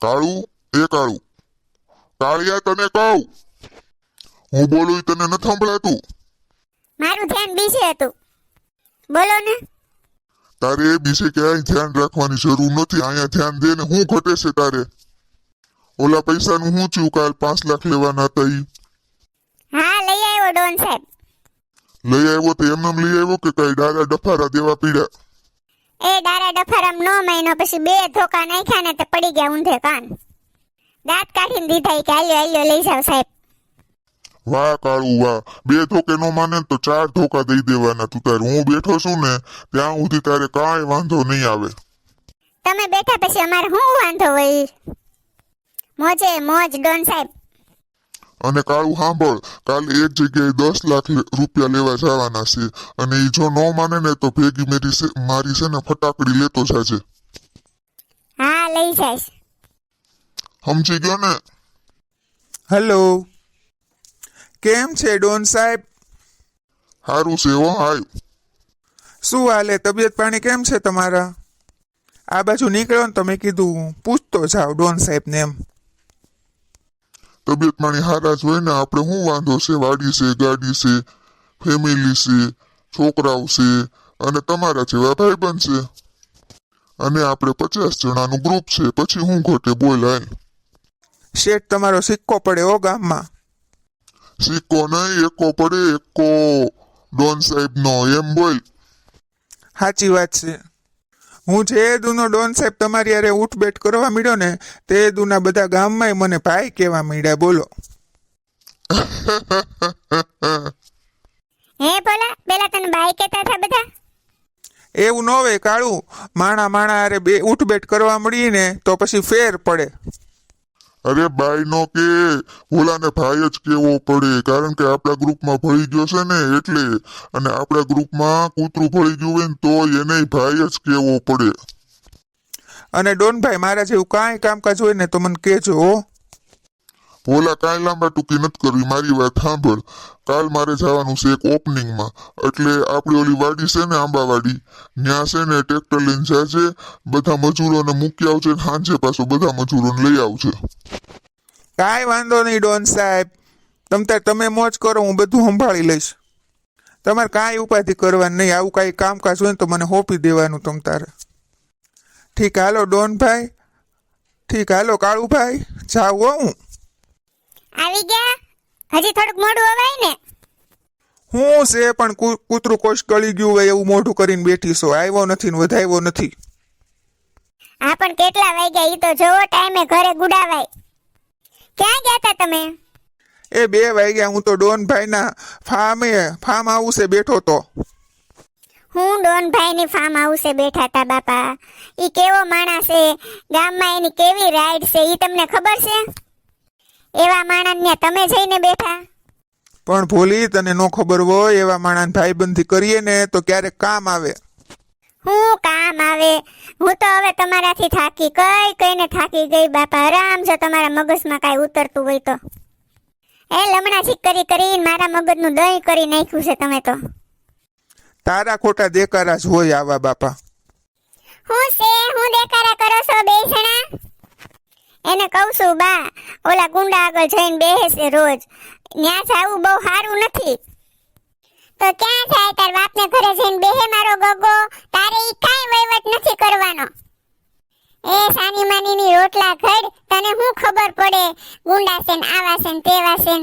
કાળું, એ કાળું, કાળિયા તને કહું, હું બોલું ઈ તને નથી સંભળાતું? મારું ધ્યાન બીજે હતું, બોલો ને. તારે એ વિશે ક્યાંય ધ્યાન રાખવાની જરૂર નથી. અહીંયા ધ્યાન દે ને. હું ઘટે છે તારે? ઓલા પૈસાનું શું થયું? કાલ 5 લાખ લેવાના હતા ઈ હા, લઈ આવ્યો ડોન સાહેબ. લઈ આવ્યો તો એમને લઈ આવ્યો કે કઈ ડારા ડફારા દેવા પીડ્યા? એ ડારા ડફારામ 9 મહિનો પછી 2 ધોકા નાખ્યા ને તે પડી ગયા ઊંધે કાન. દાંત કાઢીને દીધા કે હાલ્યો હાલ્યો લઈ જાવ સાહેબ. વાહ કાળું વાહ. 2 ધોકે નો માને તો 4 ધોકા દઈ દેવાના. તું તારે હું બેઠો છું ને ત્યાં સુધી તારે કાંઈ વાંધો નહીં આવે. તમે બેઠા પછી અમારે શું વાંધો હોય? મોજે મોજ ડોન સાહેબ. અને કાળું સાંભળ, કાલે એક જગ્યાએ 10 લાખ રૂપિયા લેવા જવાના છે અને એ જો ન માને ને તો ભેગી મારી છે ને ફટાકડી લેતો જાજે. હા, લઈ જઈશ. સમજી ગયો ને? હેલો, કેમ છે ડોન સાહેબ? સારું છે હો. હાય, શું હાલે? તબિયત પાણી કેમ છે તમારા? આ બાજુ નીકળ્યો ને તો મેં કીધું પૂછતો જાવ ડોન સાહેબ ને એમ. તબિયત પાણી હારા જ હોય ને. આપણે શું વાંધો છે? વાડી છે, ગાડી છે, ફેમિલી છે, છોકરાઓ છે અને તમારા જેવા ભાઈબંધ છે અને આપણે 50 જણાનું ગ્રુપ છે. પછી હું ઘટે? બોલ હાલ. શેઠ તમારો સિક્કો પડે ઓ ગામમાં. સિક્કો નહીં, એકો પડે, એકો ડોન સાહેબ નો. એમ બોલ. સાચી વાત છે. હું જે દુનો ડોન સાહેબ તમારી યારે ઉઠબેઠ કરવા મળ્યો ને તે દુના બધા ગામમાં મને ભાઈ કહેવા મળ્યા. બોલો. હે ભોલા, પેલા તને બાઈ કહેતા હતા બધા? એવું ન હોય કાળું. માણા અરે બે ઉઠબેઠ કરવા મળી ને તો પછી ફેર પડે. અરે બાઈ નો કે ભોલાને ભાઈ જ કેવો પડે, કારણ કે આપણા ગ્રુપમાં ભળી ગયો છે ને એટલે. અને આપણા ગ્રુપમાં કૂતરું ભળી ગયું હોય ને તો એને ભાઈ જ કેવો પડે. અને ડોનભાઈ મારા જેવું કાંઈ કામકાજ હોય ને તો મને કહેજો હો. ભોલા કાંઈ લાંબા ટૂંકી નથી કરવી. મારી વાત સાંભળ. કાલ મારે જવાનું છે એક ઓપનિંગમાં. એટલે આપણી ઓલી વાડી છે ને આંબાવાડી, ત્યાં છે ને ટ્રેક્ટર લઈને જાજે. બધા મજૂરોને મૂકી આવજે. સાંજે પાછો બધા મજૂરોને લઈ આવજે. કાંઈ વાંધો નહીં ડોન સાહેબ. તમે મોજ કરો, હું બધું સંભાળી લઈશ. તમારે કાંઈ ઉપાધિ કરવાની નહીં. આવું કાંઈ કામકાજ હોય ને તો મને સોંપી દેવાનું તમ તારે. ઠીક હાલો ડોનભાઈ. ઠીક હાલો કાળુભાઈ. જાઉં હો હું. આવી ગયા? હજી થોડુંક મોડું અવાય ને. હું છે પણ કૂતરું કોશ ગળી ગયું હોય એવું મોઢું કરીને બેઠી છો. આવ્યો નથી ને વધાવ્યો નથી. હા, પણ કેટલા વાગ્યા ઈ તો જોવો. ટાઈમે ઘરે ગુડાવાય. ક્યાં ગયા હતા તમે? એ 2 વાગ્યા. હું તો ડોનભાઈના ફાર્મ હાઉસે બેઠો તો. હું ડોનભાઈની ફાર્મ હાઉસે બેઠા હતા બાપા. ઈ કેવો માણસ છે, ગામમાં એની કેવી રાઈડ છે ઈ તમને ખબર છે? એવા માણસને તમે જઈને બેઠા. પણ ભોલી, તને નો ખબર હોય એવા માણસ ભાઈબંધી કરીએ ને તો ક્યારેક કામ આવે. હું કામ આવે? હું તો હવે તમારાથી થાકી કઈને થાકી ગઈ બાપા. આરામ જો તમારા મગજમાં કાંઈ ઉતરતું હોય તો. એ લમણાથી કરીને મારા મગજનું દહીં કરી નાખ્યું છે તમે તો. તારા ખોટા દેકારા જ હોય આવા બાપા. હું દેખાડા કરો છો બે જણા? એને કહું છું બા, ઓલા ગુંડા આગળ જઈને બેસે રોજ. ન્યા જાવું બહુ સારું નથી. તો ક્યાં જાય? તાર બાપને ઘરે જઈને બેહે મારો ગગો. તારે ઈ કાંઈ વહીવટ નથી કરવાનો. એ સાની માનીની રોટલા ઘડ. તને શું ખબર પડે ગુંડા છે ને આવા છે ને તેવા છે?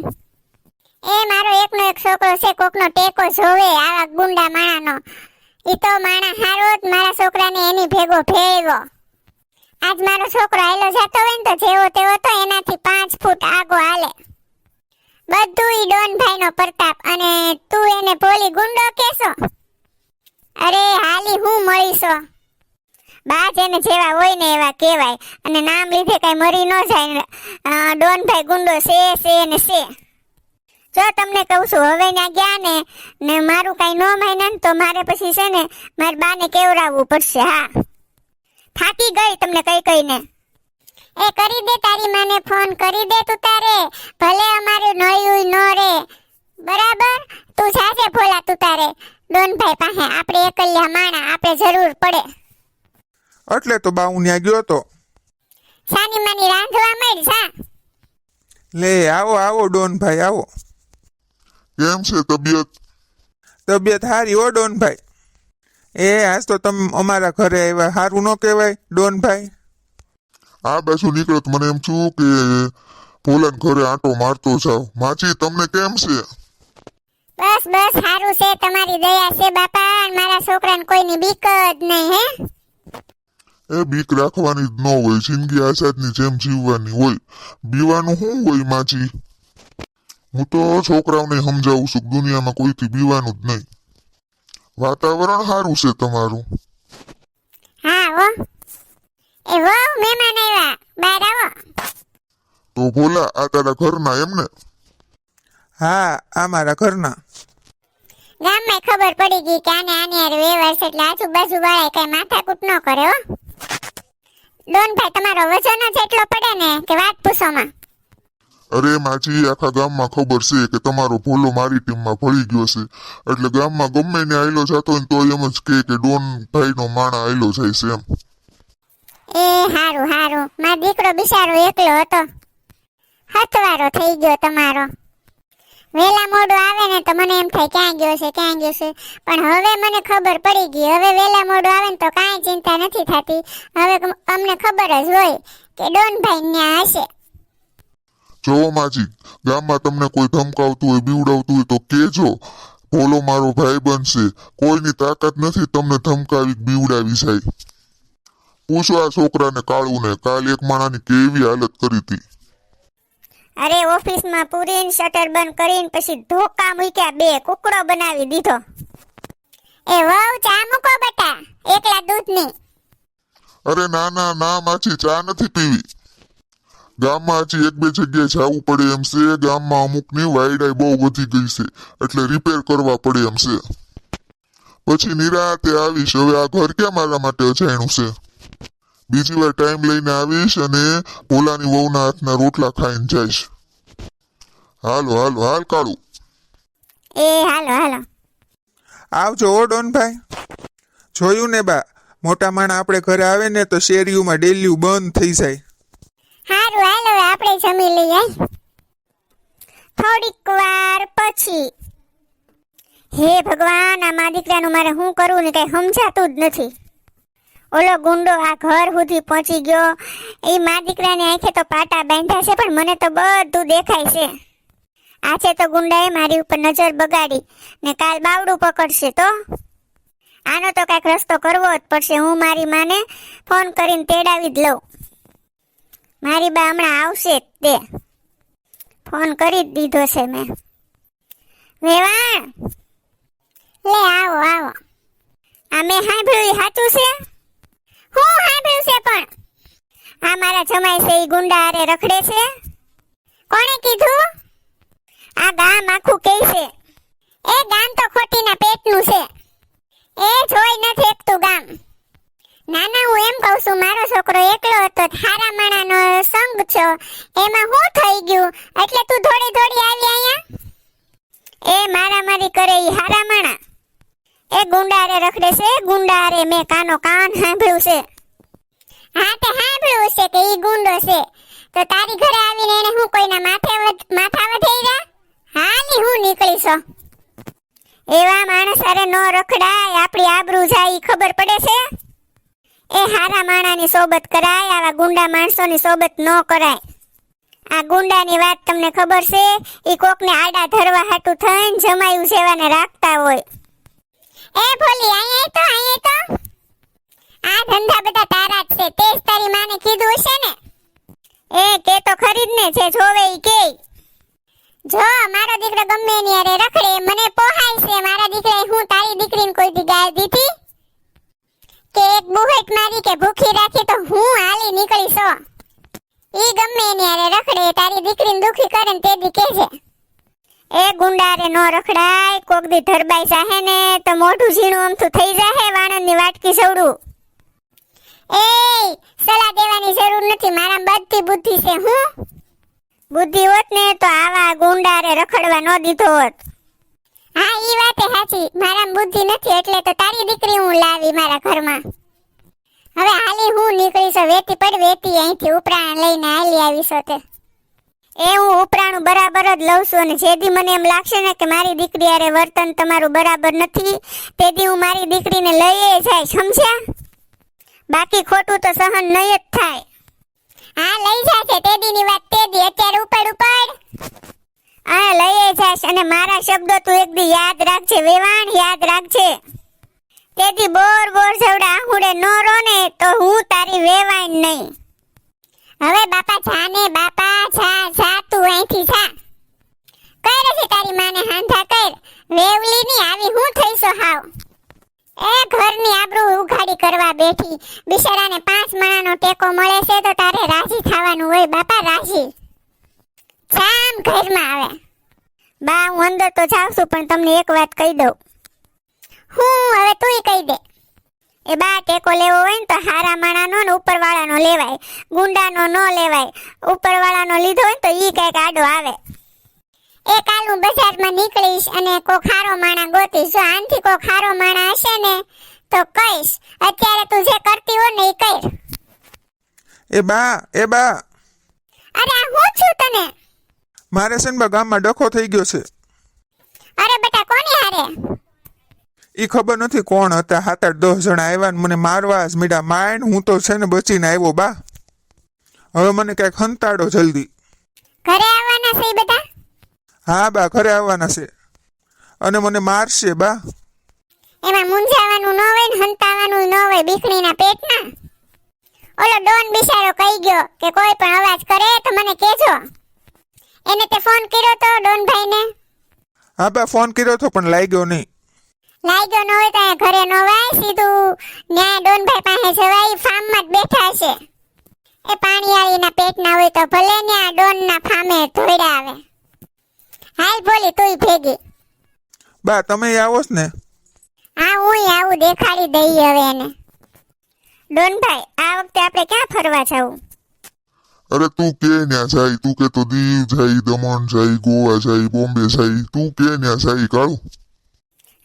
એ મારો એકનો એક છોકરો છે, કોકનો ટેકો જોવે આવા ગુંડા માણાનો. ઈ તો માણા હારો જ મારા છોકરાને એની ભેગો ભેગો. આજ મારો છોકરો હાલો જતો હોય ને તો જેવો તેવો તો એનાથી 5 ફૂટ આગો હાલે. બધું ઈ ડોનભાઈનો પ્રતાપ. અને તું એને ભોલી ગુંડો કેસો? અરે હાલી હું મળીશો. બા જેને જેવા હોય ને એવા કહેવાય. અને નામ લીધે કઈ મરી ન જાય. ડોનભાઈ ગુંડો છે ને છે. જો તમને કહું છું, હવે ત્યાં ગયા ને મારું કઈ ન માન્યા ને તો મારે પછી છે ને મારી બાને કેવડાવવું પડશે. હા, થાકી ગઈ તમને કહીને. એ કરી દે તારી માને ફોન કરી દે તું તારે. ભલે અમારું નયું ન રે બરાબર. તું જાજે ભોલા તું તારે ડોનભાઈ પાસે. આપણે એકલ્યા માણા, આપણે જરૂર પડે. એટલે તો બા હું ત્યાં ગયો તો. સાની માની રાંધવા માંડ સા. લે આવો આવો ડોનભાઈ આવો. કેમ છે તબિયત? તબિયત સારી હો ડોનભાઈ. આજ તો તમે અમારા ઘરે આવ્યા, સારું ન કહેવાય ડોનભાઈ? આ બાજુ નીકળત મને એમ છું કે ભોલાન ઘરે આંટો મારતો જાવ. માછી તમને કેમ છે? બસ બસ સારું છે, તમારી દયા છે બાપા. અને મારા છોકરાને કોઈની બીક જ નહીં હે. એ બીક રાખવાની જ ન હોય, જિંદગી આઝાદની જેમ જીવવાની હોય. બીવાનું શું હોય માછી? હું તો છોકરાઓને સમજાવું છું કે દુનિયામાં કોઈથી બીવાનું જ નહીં. વાતાવરણ સારું છે તમારું. હા હો. એ હો મહેમાન આવ્યા, બહાર આવો. તો ભોલા આ તારા ઘરના એમને? હા આ મારા ઘરના. ગામમાં ખબર પડી ગઈ કે આને આની હારે વ્યવહાર છે એટલે આજુબાજુ વાળા કઈ માથાકૂટ ન કરે હો. ડોનભાઈ તમારો વજન જ એટલો પડે ને કે વાત પૂછોમાં. અરે માજી આખા ગામમાં ખબર છે કે તમારો ભોલો મારી ટીમમાં ભળી ગયો છે, એટલે ગામમાં ગમે ને આયલો જતો હોય તો એમ જ કહે કે ડોન ભાઈનો માણા આયલો જાય છે એમ. એ હારું હારું, મારો દીકરો બિચારો એકલો હતો, હથવારો થઈ ગયો તમારો. વેલા મોડો આવે ને તો મને એમ થાય ક્યાં ગયો છે ક્યાં ગયો છે, પણ હવે મને ખબર પડી ગઈ. હવે વેલા મોડો આવે ને તો કાંઈ ચિંતા નથી થતી. હવે અમને ખબર જ હોય કે ડોનભાઈ ન્યા હશે. જોવો માજી, ગામમાં તમને કોઈ ધમકાવતું હોય બીવડાવતું હોય તો કેજો. ભોલો મારો ભાઈ બનશે, કોઈની તાકાત નથી તમને ધમકાવી બીવડાવી જાય. પૂછો આ છોકરાને કાળુને, કાલ એક માણાની કેવી હાલત કરી હતી. અરે ઓફિસમાં પૂરીને શટર બંધ કરીને પછી ધોકા મૂક્યા, બે કુકડો બનાવી દીધો. એ વહુ ચા મૂકો બટા, એકલા દૂધની. અરે ના ના ના માછી, ચા નથી પીવી. ગામમાં હજી એક બે જગ્યાએ જવું પડે એમ છે. ગામમાં અમુકની વાયડાઈ બહુ વધી ગઈ છે એટલે રિપેર કરવા પડે એમ છે. પછી નિરાતે આવીશ. હવે આ ઘર ક્યાં મારા માટે અજાણ્યું છે? બીજી વાર ટાઈમ લઈને આવીશ અને ભોલાની વહુના હાથના રોટલા ખાઈને જઈશ. હાલો હાલો હાલ કાળું. એ હાલો હાલો. આવજો ઓ ડોનભાઈ. જોયું ને બા, મોટા માણા આપણે ઘરે આવે ને તો શેરીઓમાં ડેલીયું બંધ થઈ જાય. હારું હાલો, હવે આપણે જમી લઈએ. થોડીક વાર પછી, હે ભગવાન, આ મા દીકરાનું મારે શું કરવું ને કઈ સમજાતું જ નથી. ઓલો ગુંડો આ ઘર સુધી પહોંચી ગયો. એ મા દીકરાની આંખે તો પાટા બાંધ્યા છે પણ મને તો બધું દેખાય છે. આજે તો ગુંડાએ મારી ઉપર નજર બગાડી ને કાલ બાવડું પકડશે તો આનો તો કઈક રસ્તો કરવો જ પડશે. હું મારી માને ફોન કરીને તેડાવી જ લઉં. મારી બા હમણાં આવશે જ તે. ફોન કરી જ દીધો છે મેં. વેવાણ, લે આવો આવો. આ મેં સાંભળ્યું સાચું છે? હું સાંભળ્યું છે પણ આ મારા જમાઈ છે એ ગુંડા હારે રખડે છે? કોણે કીધું? આ ગામ આખું કહે છે. એ ગામ તો ખોટીના પેટનું છે. એ જોઈ નથી એકતું ગામ. નાના હું એમ કહું છું, મારો છોકરો એકલો હતો, હારા માણાનો સંગ છો, એમાં શું થઈ ગયું એટલે તું થોડી થોડી આવી અહીંયા? એ મારી કરે ઈ હારા માણા. એ ગુંડારે રખડે છે, ગુંડારે મેં કાનો કાન સાંભળ્યું છે. હા તે સાંભળ્યું છે કે ઈ ગુંડો છે, તો તારી ઘરે આવીને એને હું કોઈના માથા વધેરા? હાલી હું નીકળી છો. એવા માણસ અરે નો રખડાય, આપણી આબરૂ જાય ઈ ખબર પડે છે? એ હારા માણાની સોબત કરાય, આવા ગુંડા માણસોની સોબત ન કરાય. આ ગુંડાની વાત તમને ખબર છે? ઈ કોકને આડા ધરવા હાટું થઈને જમાયું સેવાને રાખતા હોય. એ ભોલી અહીંયા તો આ ધંધા બધા તારા જ છે, તે જ તારી માને કીધું હશે ને? એ કે તો ખરી જ ને, જે જોવે ઈ કે. જો મારો દીકરો ગમે એની હારે રખડે મને પોહાય છે. મારા દીકરાએ હું તારી દીકરીને કોઈ દી ગાય દીધી કે એક બુહેટ મારી કે ભૂખી રાખી તો હું હાલી નીકળી છો? ઈ ગમે એની હારે રખડે, તારી દીકરીને દુખી કરે ને તે દી કહેજે. એ ગુંડારે નો રખડાય, કોક દી ધરબાઈ જાહે ને તો મોઢું ઝીણું અમથું થઈ જાહે વાણંદની વાટકી સવડું. એ સલાહ દેવાની જરૂર નથી, મારા બધી બુદ્ધિ છે. હું બુદ્ધિ હોત ને તો આવા ગુંડારે રખડવા ન દીધો હોત. હા ઈ વાતે સાચી, મારા બુદ્ધિ નથી એટલે તો તારી દીકરી હું લાવી મારા ઘરમાં. હવે હાલી હું નીકળીશ વેતી પડ વેતી અહીંથી ઉપરાણ લઈને હાલી આવીશ તે એ હું ઉપરાણું બરાબર જ લઉં છું અને જેદી મને એમ લાગશે ને કે મારી દીકરી હારે વર્તન તમારું બરાબર નથી તેદી હું મારી દીકરીને લઈએ જાય સમજ્યા બાકી ખોટું તો સહન નહીં જ થાય હા લઈ જાશે તેદીની વાત તેદી અત્યારે ઉપાડ હા લઈએ જાશ અને મારા શબ્દો તું એક દી યાદ રાખજે વેવાણ યાદ રાખજે તેદી બોર બોર જેવડા આહુડે નો રો ને તો હું તારી વેવાણ નહીં હવે બાપા જાને બાપા જા તું અહીંથી જા કઈ રહી તારી માને હાંધા કર વેવલી ની આવી હું થઈશો હાવ એ ઘરની આબરૂ ઉઘાડી કરવા બેઠી બિચારાને 5 મણાનો ટેકો મળે છે તો તારે રાજી થવાનું હોય બાપા રાજી જામ ઘરમાં આવે બા હું અંદર તો જાઉં છું પણ તમને એક વાત કહી દઉં હું હવે તુંય કહી દે એ બા ટેકો લેવો હોય ને તો હારા માણાનો ને ઉપરવાળાનો લેવાય ગુંડાનો ન લેવાય ઉપરવાળાનો લીધો હોય ને તો ઈ કઈક આડો આવે એ કાલ હું બજારમાં નીકળીશ અને કોક હારો માણા ગોતીશ જો આનથી કોક હારો માણા હશે ને તો કહીશ અત્યારે તું જે કરતી હો ને ઈ કર એ બા અરે આ હું છું તને મારે છે ને બા ગામમાં ડખો થઈ ગયો છે અરે બેટા કોની હારે ઈ ખબર નથી કોણ હતા 7-8-10 જણા આવ્યા ને મને મારવા જ મીડા માયન હું તો છે ને બચીને આવ્યો બા હવે મને કઈક હંતાડો જલ્દી ઘરે આવવાના છે ઈ બધા હા બા ઘરે આવવાના છે અને મને મારશે બા એમાં મૂંઝાવાનું ન હોય ને હંતાવાનું ન હોય બીકણીના પેટના ઓલો ડોન બિચારો કહી ગયો કે કોઈ પણ અવાજ કરે તો મને કહેજો એને તે ફોન કર્યો તો ડોન ભાઈને હા બા ફોન કર્યો તો પણ લાગ્યો નહીં લાગ્યો ન હોય તો અહીંયા ઘરે ન વાય સીધું ન્યા ડોન ભાઈ પાસે જવાય ફાર્મમાં જ બેઠા છે એ પાણીયાળીના પેટના હોય તો ભલે ન્યા ડોનના ફામે ધોઈડા આવે હાલ બોલી તુંય ભેગી બા તમે આવો જ ને હા હું આવું દેખાડી દઈએ હવે એને ડોનભાઈ આ વખતે આપણે ક્યાં ફરવા જવું અરે તું કે ન્યા જાય તું કે તો દીવ જાય દમણ જાય ગોવા જાય બોમ્બે જાય તું કે ન્યા જાય કાળું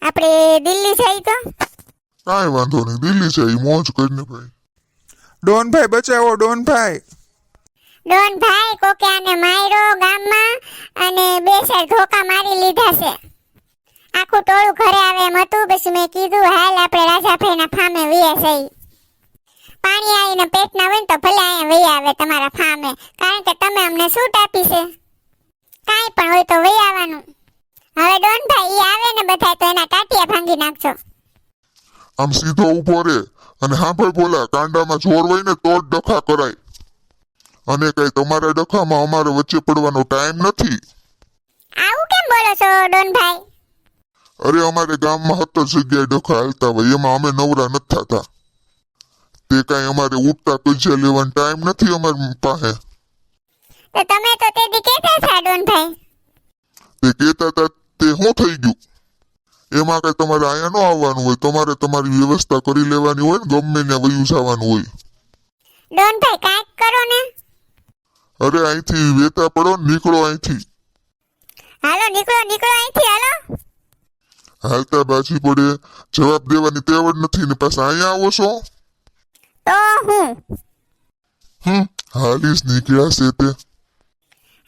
આપણે દિલ્હી જઈ તો કાંઈ વાંધો નહીં દિલ્હી જાય મોજ કરીને ભાઈ ડોનભાઈ બચાવો ડોનભાઈ કોકે આને માર્યો ગામમાં અને 2 ધોકા મારી લીધા છે આખું ટોળું ઘરે આવે એમ હતું પછી મેં કીધું હાલ આપણે રાજાભાઈના ફામે વયા જઈ પાણી આવીને પેટના હોય ને તો ભલે અહીંયા વયા આવે તમારા ફામે કારણ કે તમે અમને છૂટ આપી છે કાંઈ પણ હોય તો વયા આવવાનું હવે ડોનભાઈ ઈ આવે ને બધાય તો એના ટાટિયા ભાંગી નાખજો આમ સીધો ઊભો રે અને હાંભળ બોલા કાંડામાં જોર હોય ને તો જ ડખા કરાય અને કઈ તમારા ડખામાં અમારે વચ્ચે પડવાનો ટાઈમ નથી આવું કેમ બોલો છો ડોનભાઈ અરે અમારે ગામમાં 17 જગ્યાએ ડખા હાલતા હોય એમાં અમે નવરા નથી થતા તે કાંઈ અમારે ઉઠતા કજિયા લેવાનો ટાઈમ નથી અમારી પાસે તો તમે તો તે દી કહેતા હતા ડોનભાઈ તે કહેતા હતા તે શું થઈ ગયું એમાં કઈ તમારે અહીંયા ન આવવાનું હોય તમારે તમારી વ્યવસ્થા કરી લેવાની હોય ને ગમે ત્યાં વયું જવાનું હોય ડોનભાઈ કાંઈક કરો ને અરે અહીંથી વેતા પડો ને નીકળો અહીંથી હાલો નીકળો અહીંથી હાલો હાલતા બાજી પડે જવાબ દેવાની તેવડ નથી ને પાછા અહીંયા આવો છો તો હું હાલીસ નીકળ્યા છે તે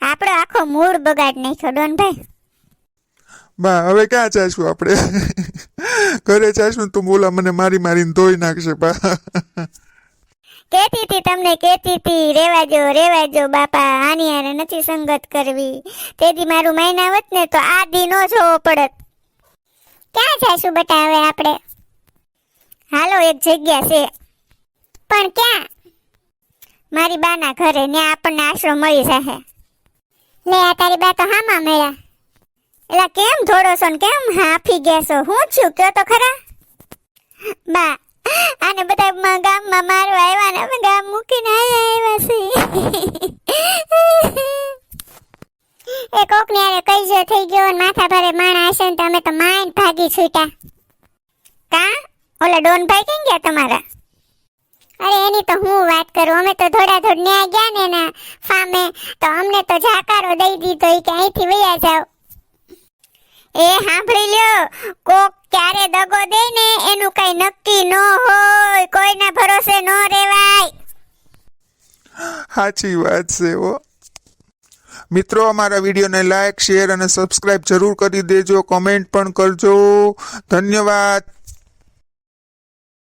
આપણો આખો મૂડ બગાડ નાખ્યો ડોનભાઈ બા હવે ક્યાં જાશું આપણે ઘરે જાશું તો બોલા મને મારીને ધોઈ નાખશે બા કેતી હતી રેવાજો બાપા આની હારે નથી સંગત કરવી તેથી મારું મહિનાવત ને તો આ દી નો જોવો પડત ક્યાં જાશું બટા હવે આપણે હાલો એક જગ્યા છે પણ ક્યાં મારી બાના ઘરે ત્યાં આપણને આશરો મળી જશે લે આ તારી બા તો હામાં મળ્યા એલા કેમ થોડો છો ને કેમ હાફી ગયા છો હું છું કયો તો ખરા બા આને બધા ગામમાં મારવા આવ્યા ને અમે ગામ મૂકીને આવ્યા છે એ કોક ને આરે કઈજો થઈ ગયો ને માથા ભારે માણા હશે ને તો અમે તો માઈન ભાગી છૂટા કા ઓલા ડોનભાઈ કેમ ગયા તમારા અરે એની તો હું વાત કરું અમે તો ધોડાધોડ ન્યા ગયા ને એના ફામે તો અમને તો જાકારો દઈ દીધો કે અહીંથી વયા જાઓ એ સાંભળી લ્યો, કોક ક્યારે દગો દે ને એનું કઈ નક્કી ન હોય, કોઈના ભરોસે ન રહેવાય. સાચી વાત છે હો. મિત્રો, અમારા વિડીયોને લાઈક, શેર અને સબસ્ક્રાઇબ જરૂર કરી દેજો. કમેન્ટ પણ કરજો. ધન્યવાદ.